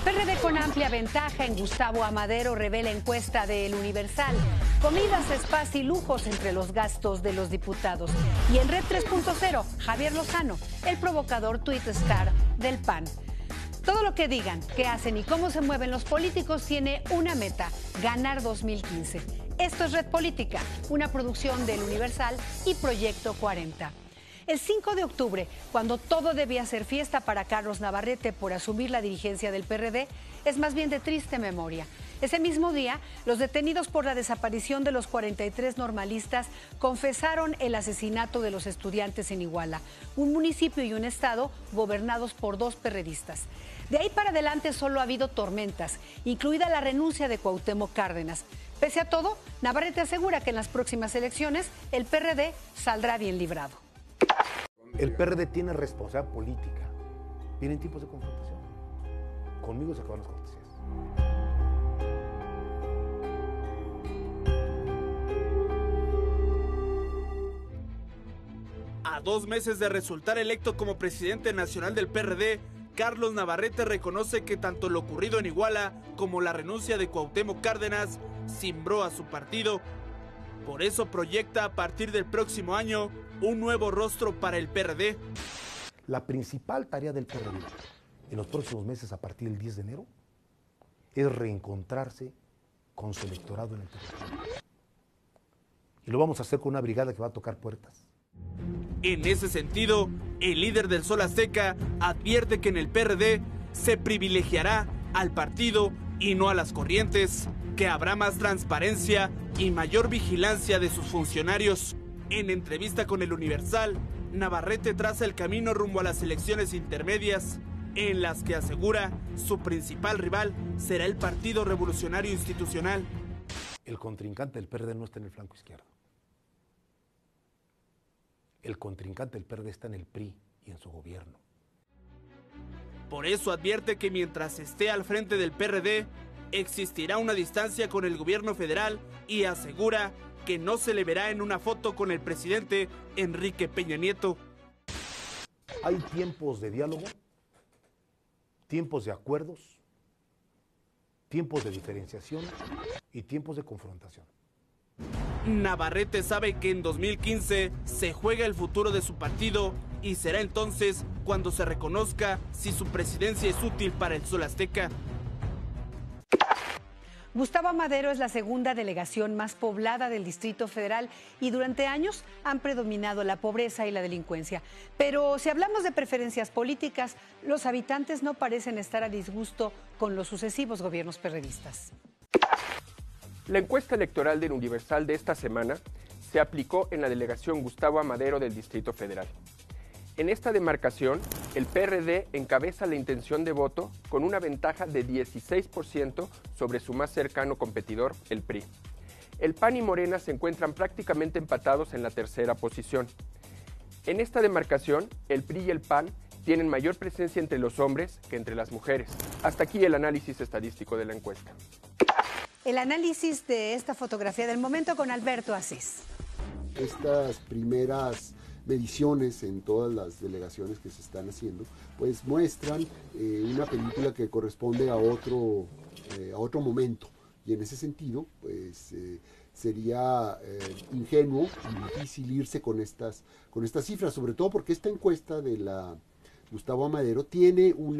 PRD con amplia ventaja en Gustavo Amadero, revela encuesta del Universal. Comidas, spas y lujos entre los gastos de los diputados. Y en Red 3.0, Javier Lozano, el provocador tweet star del PAN. Todo lo que digan, qué hacen y cómo se mueven los políticos tiene una meta: ganar 2015. Esto es Red Política, una producción del Universal y Proyecto 40. El 5 de octubre, cuando todo debía ser fiesta para Carlos Navarrete por asumir la dirigencia del PRD, es más bien de triste memoria. Ese mismo día, los detenidos por la desaparición de los 43 normalistas confesaron el asesinato de los estudiantes en Iguala, un municipio y un estado gobernados por 2 perredistas. De ahí para adelante solo ha habido tormentas, incluida la renuncia de Cuauhtémoc Cárdenas. Pese a todo, Navarrete asegura que en las próximas elecciones el PRD saldrá bien librado. El PRD tiene responsabilidad política. Vienen tiempos de confrontación. Conmigo se acaban las cortesías. A 2 meses de resultar electo como presidente nacional del PRD, Carlos Navarrete reconoce que tanto lo ocurrido en Iguala como la renuncia de Cuauhtémoc Cárdenas cimbró a su partido. Por eso proyecta a partir del próximo año un nuevo rostro para el PRD. La principal tarea del PRD en los próximos meses, a partir del 10 de enero, es reencontrarse con su electorado en el territorio. Y lo vamos a hacer con una brigada que va a tocar puertas. En ese sentido, el líder del Sol Azteca advierte que en el PRD se privilegiará al partido y no a las corrientes, que habrá más transparencia y mayor vigilancia de sus funcionarios. En entrevista con el Universal, Navarrete traza el camino rumbo a las elecciones intermedias, en las que asegura su principal rival será el Partido Revolucionario Institucional. El contrincante del PRD no está en el flanco izquierdo. El contrincante del PRD está en el PRI y en su gobierno. Por eso advierte que mientras esté al frente del PRD, existirá una distancia con el gobierno federal y asegura que no se le verá en una foto con el presidente Enrique Peña Nieto. Hay tiempos de diálogo, tiempos de acuerdos, tiempos de diferenciación y tiempos de confrontación. Navarrete sabe que en 2015 se juega el futuro de su partido y será entonces cuando se reconozca si su presidencia es útil para el Sol Azteca. Gustavo Amadero es la segunda delegación más poblada del Distrito Federal y durante años han predominado la pobreza y la delincuencia. Pero si hablamos de preferencias políticas, los habitantes no parecen estar a disgusto con los sucesivos gobiernos perredistas. La encuesta electoral del Universal de esta semana se aplicó en la delegación Gustavo Amadero del Distrito Federal. En esta demarcación, el PRD encabeza la intención de voto con una ventaja de 16% sobre su más cercano competidor, el PRI. El PAN y Morena se encuentran prácticamente empatados en la tercera posición. En esta demarcación, el PRI y el PAN tienen mayor presencia entre los hombres que entre las mujeres. Hasta aquí el análisis estadístico de la encuesta. El análisis de esta fotografía del momento con Alberto Asís. Estas primeras mediciones en todas las delegaciones que se están haciendo, pues muestran una película que corresponde a otro momento. Y en ese sentido, pues sería ingenuo y difícil irse con estas cifras, sobre todo porque esta encuesta de la Gustavo Amadero tiene un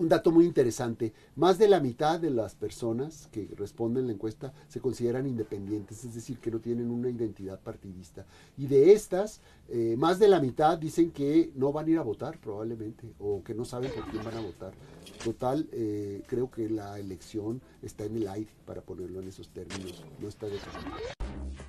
dato muy interesante. Más de la mitad de las personas que responden la encuesta se consideran independientes, es decir, que no tienen una identidad partidista. Y de estas, más de la mitad dicen que no van a ir a votar probablemente, o que no saben por quién van a votar. Total, creo que la elección está en el aire, para ponerlo en esos términos, no está definida.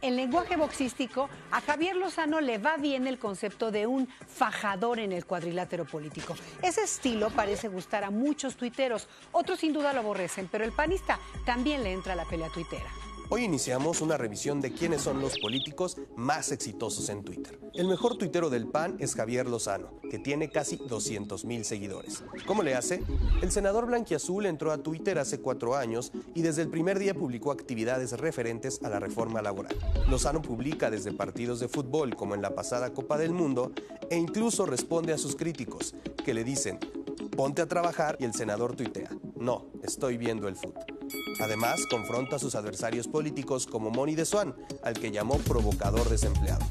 En lenguaje boxístico, a Javier Lozano le va bien el concepto de un fajador en el cuadrilátero político. Ese estilo parece gustar a muchos tuiteros, otros sin duda lo aborrecen, pero el panista también le entra a la pelea tuitera. Hoy iniciamos una revisión de quiénes son los políticos más exitosos en Twitter. El mejor tuitero del PAN es Javier Lozano, que tiene casi 200,000 seguidores. ¿Cómo le hace? El senador blanquiazul entró a Twitter hace 4 años y desde el primer día publicó actividades referentes a la reforma laboral. Lozano publica desde partidos de fútbol como en la pasada Copa del Mundo e incluso responde a sus críticos, que le dicen: ponte a trabajar y el senador tuitea, no, estoy viendo el fútbol. Además, confronta a sus adversarios políticos como Moni de Swan, al que llamó provocador desempleado.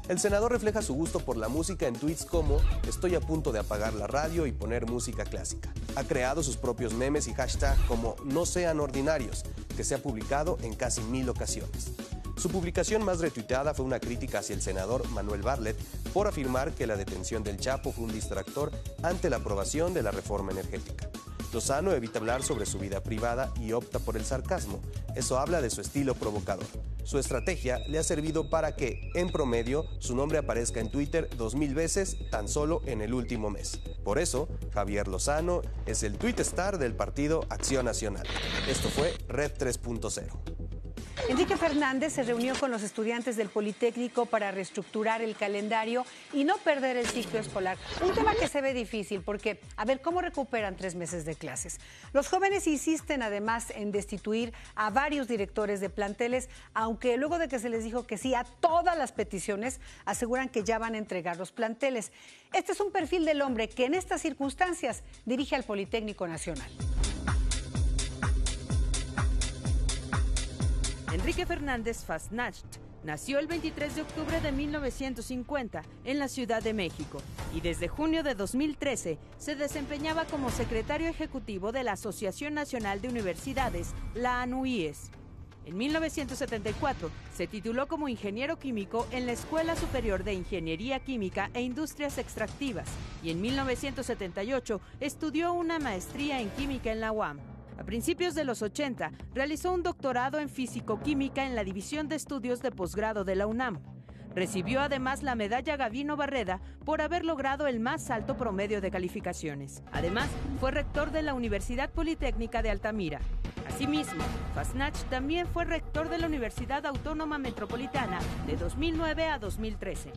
El senador refleja su gusto por la música en tweets como estoy a punto de apagar la radio y poner música clásica. Ha creado sus propios memes y hashtags como no sean ordinarios, que se ha publicado en casi 1000 ocasiones. Su publicación más retuiteada fue una crítica hacia el senador Manuel Bartlett por afirmar que la detención del Chapo fue un distractor ante la aprobación de la reforma energética. Lozano evita hablar sobre su vida privada y opta por el sarcasmo. Eso habla de su estilo provocador. Su estrategia le ha servido para que, en promedio, su nombre aparezca en Twitter 2000 veces tan solo en el último mes. Por eso, Javier Lozano es el tweet star del partido Acción Nacional. Esto fue Red 3.0. Enrique Fernández se reunió con los estudiantes del Politécnico para reestructurar el calendario y no perder el ciclo escolar. Un tema que se ve difícil porque, a ver, ¿cómo recuperan 3 meses de clases? Los jóvenes insisten además en destituir a varios directores de planteles, aunque luego de que se les dijo que sí a todas las peticiones, aseguran que ya van a entregar los planteles. Este es un perfil del hombre que en estas circunstancias dirige al Politécnico Nacional. Enrique Fernández Fasnacht nació el 23 de octubre de 1950 en la Ciudad de México y desde junio de 2013 se desempeñaba como secretario ejecutivo de la Asociación Nacional de Universidades, la ANUIES. En 1974 se tituló como ingeniero químico en la Escuela Superior de Ingeniería Química e Industrias Extractivas y en 1978 estudió una maestría en química en la UAM. A principios de los 80, realizó un doctorado en físico-química en la División de Estudios de Posgrado de la UNAM. Recibió además la medalla Gavino Barreda por haber logrado el más alto promedio de calificaciones. Además, fue rector de la Universidad Politécnica de Altamira. Asimismo, Fasnacht también fue rector de la Universidad Autónoma Metropolitana de 2009 a 2013.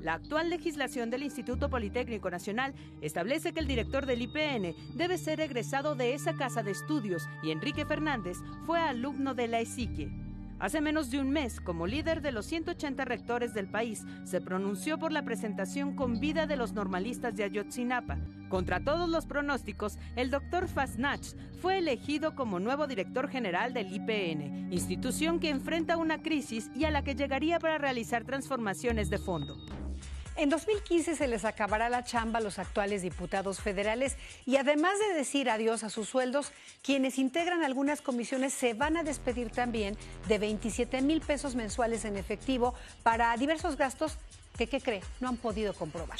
La actual legislación del Instituto Politécnico Nacional establece que el director del IPN debe ser egresado de esa casa de estudios y Enrique Fernández fue alumno de la ESIQUIE. Hace menos de un mes, como líder de los 180 rectores del país, se pronunció por la presentación con vida de los normalistas de Ayotzinapa. Contra todos los pronósticos, el doctor Fasnacht fue elegido como nuevo director general del IPN, institución que enfrenta una crisis y a la que llegaría para realizar transformaciones de fondo. En 2015 se les acabará la chamba a los actuales diputados federales y además de decir adiós a sus sueldos, quienes integran algunas comisiones se van a despedir también de 27,000 pesos mensuales en efectivo para diversos gastos que, ¿qué cree?, no han podido comprobar.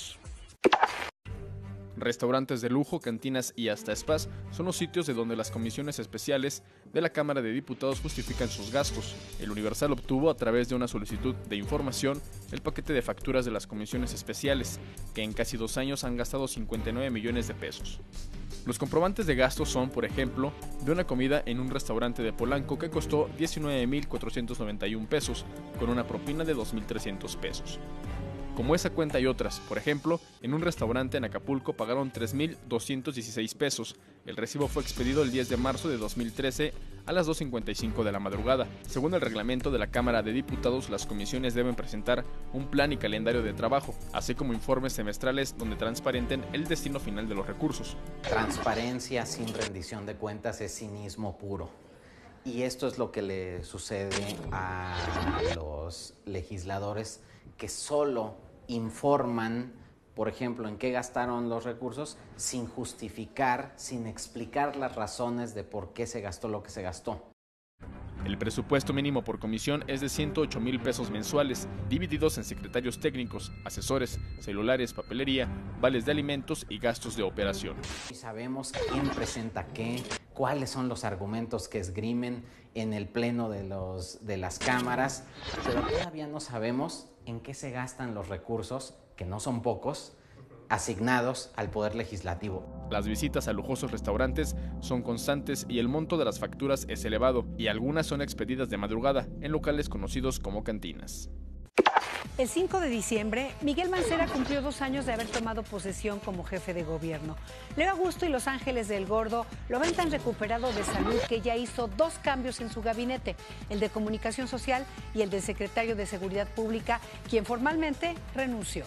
Restaurantes de lujo, cantinas y hasta spas son los sitios de donde las comisiones especiales de la Cámara de Diputados justifican sus gastos. El Universal obtuvo a través de una solicitud de información el paquete de facturas de las comisiones especiales, que en casi 2 años han gastado 59 millones de pesos. Los comprobantes de gastos son, por ejemplo, de una comida en un restaurante de Polanco que costó 19,491 pesos, con una propina de 2,300 pesos. Como esa cuenta y otras, por ejemplo, en un restaurante en Acapulco pagaron 3,216 pesos. El recibo fue expedido el 10 de marzo de 2013 a las 2:55 de la madrugada. Según el reglamento de la Cámara de Diputados, las comisiones deben presentar un plan y calendario de trabajo, así como informes semestrales donde transparenten el destino final de los recursos. Transparencia sin rendición de cuentas es cinismo puro. Y esto es lo que le sucede a los legisladores que solo informan, por ejemplo, en qué gastaron los recursos sin justificar, sin explicar las razones de por qué se gastó lo que se gastó. El presupuesto mínimo por comisión es de 108,000 pesos mensuales, divididos en secretarios técnicos, asesores, celulares, papelería, vales de alimentos y gastos de operación. Y sabemos quién presenta qué, cuáles son los argumentos que esgrimen en el pleno de las cámaras, pero todavía no sabemos en qué se gastan los recursos, que no son pocos, asignados al Poder Legislativo. Las visitas a lujosos restaurantes son constantes y el monto de las facturas es elevado, y algunas son expedidas de madrugada en locales conocidos como cantinas. El 5 de diciembre, Miguel Mancera cumplió 2 años de haber tomado posesión como jefe de gobierno. Leo Augusto y Los Ángeles del Gordo lo ven tan recuperado de salud que ya hizo 2 cambios en su gabinete, el de Comunicación Social y el del secretario de Seguridad Pública, quien formalmente renunció.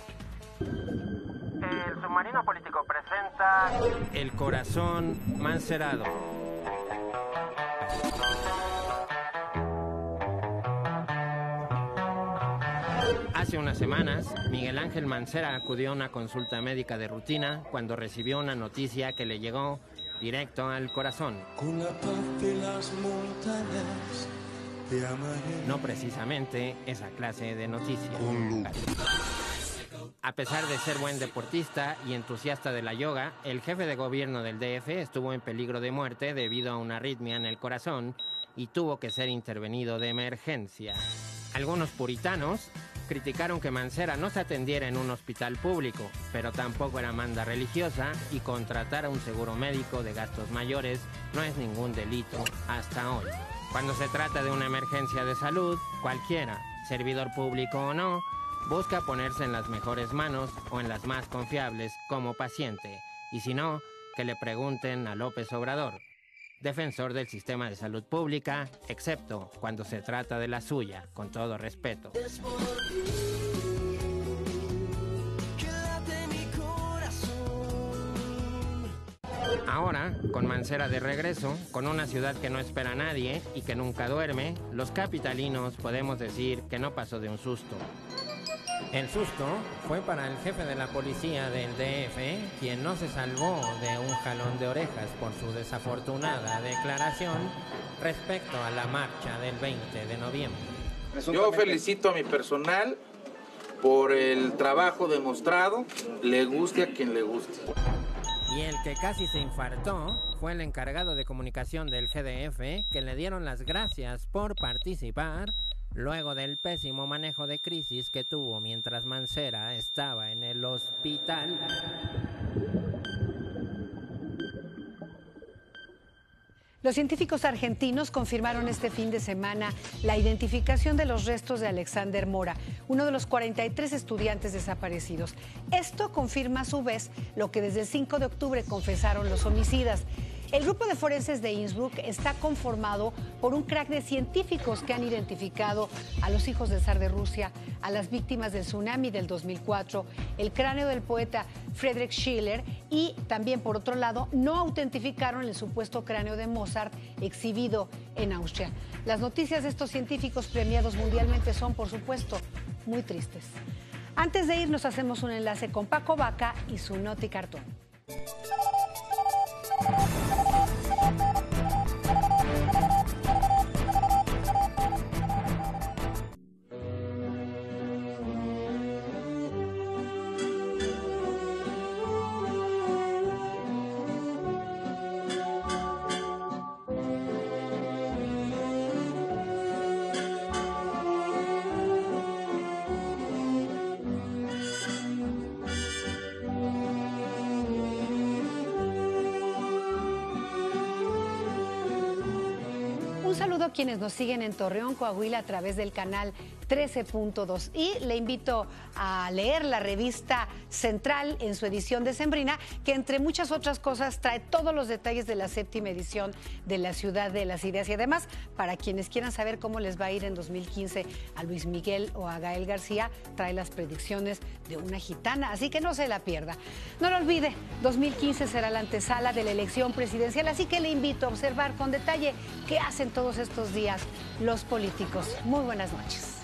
El submarino político presenta presenta El Corazón Mancerado. Hace unas semanas, Miguel Ángel Mancera acudió a una consulta médica de rutina cuando recibió una noticia que le llegó directo al corazón. Con la paz de las montañas te amaré. No precisamente esa clase de noticias. A pesar de ser buen deportista y entusiasta de la yoga, el jefe de gobierno del DF estuvo en peligro de muerte debido a una arritmia en el corazón y tuvo que ser intervenido de emergencia. Algunos puritanos criticaron que Mancera no se atendiera en un hospital público, pero tampoco era manda religiosa y contratar a un seguro médico de gastos mayores no es ningún delito hasta hoy. Cuando se trata de una emergencia de salud, cualquiera, servidor público o no, busca ponerse en las mejores manos o en las más confiables como paciente, y si no, que le pregunten a López Obrador, defensor del sistema de salud pública, excepto cuando se trata de la suya, con todo respeto. Ahora, con Mancera de regreso, con una ciudad que no espera a nadie y que nunca duerme, los capitalinos podemos decir que no pasó de un susto. El susto fue para el jefe de la policía del DF, quien no se salvó de un jalón de orejas por su desafortunada declaración respecto a la marcha del 20 de noviembre. Yo felicito a mi personal por el trabajo demostrado, le guste a quien le guste. Y el que casi se infartó fue el encargado de comunicación del GDF, que le dieron las gracias por participar luego del pésimo manejo de crisis que tuvo mientras Mancera estaba en el hospital. Los científicos argentinos confirmaron este fin de semana la identificación de los restos de Alexander Mora, uno de los 43 estudiantes desaparecidos. Esto confirma a su vez lo que desde el 5 de octubre confesaron los homicidas. El grupo de forenses de Innsbruck está conformado por un crack de científicos que han identificado a los hijos del zar de Rusia, a las víctimas del tsunami del 2004, el cráneo del poeta Friedrich Schiller y también, por otro lado, no autentificaron el supuesto cráneo de Mozart exhibido en Austria. Las noticias de estos científicos premiados mundialmente son, por supuesto, muy tristes. Antes de irnos, hacemos un enlace con Paco Vaca y su Noticartón. Un saludo a quienes nos siguen en Torreón, Coahuila, a través del canal 13.2. Y le invito a leer la revista Central en su edición decembrina, que entre muchas otras cosas trae todos los detalles de la 7ª edición de la Ciudad de las Ideas. Y además, para quienes quieran saber cómo les va a ir en 2015 a Luis Miguel o a Gael García, trae las predicciones de una gitana, así que no se la pierda. No lo olvide, 2015 será la antesala de la elección presidencial, así que le invito a observar con detalle qué hacen todos estos días los políticos. Muy buenas noches.